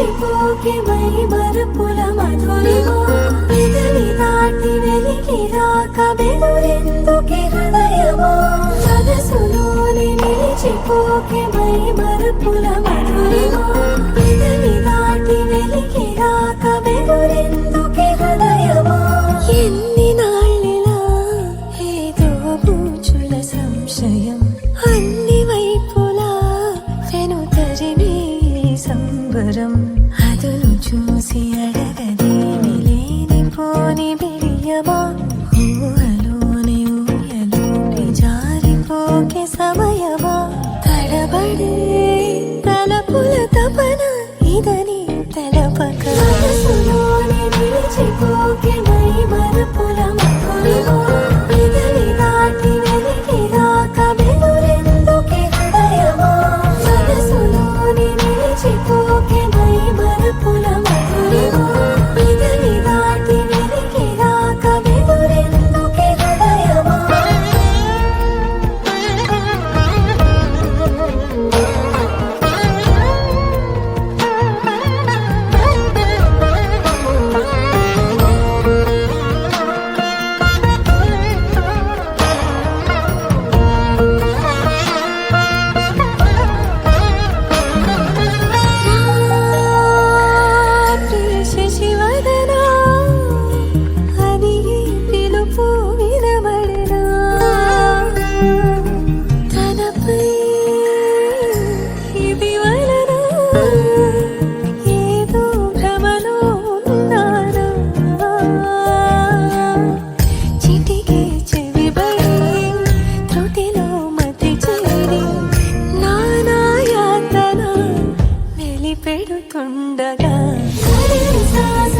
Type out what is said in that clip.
నిలిచిపోకే my మరపుల Madhurima పెదవి దాటి వెలికి రాక బెదురెందుకే హృదయమా మనసులోని నిలిచిపోకే మై మరపుల మధురిమా పెదవి దాటి వెలికి రాక బెదురెందుకే హృదయమా ఎన్ని నాళ్ళిలా ఏదో బూచుల సంశయం అన్ని వైపులా వెను తరిమే సంబరం అదును చూసి అడగదేమి లేనిపోని బిడియమా ఊహలోని ఊయలోకి జారిపోకే సమయమా తడబడే తలపుల తపన ఇదని తెలపక మనసులోని నిలిచిపోకే మై మరపుల మధురిమా పెదవి దాటి వెలికి రాక బెదురెందుకే హృదయమా మనసులోని నిలిచిపోకే మై మరపుల మధురిమా పెదవి దాటి వెలికి రాక బెదురెందుకే హృదయమా శశివదనా అది పిలుపు వినబడనా తనపై ఇది వలన ఏదో భ్రమలో ఉన్నానా చిటికే చెవిబడి త్రుటిలో మతి చేరి నానా యాతన మెలిపెడుతుండగా సరి సాస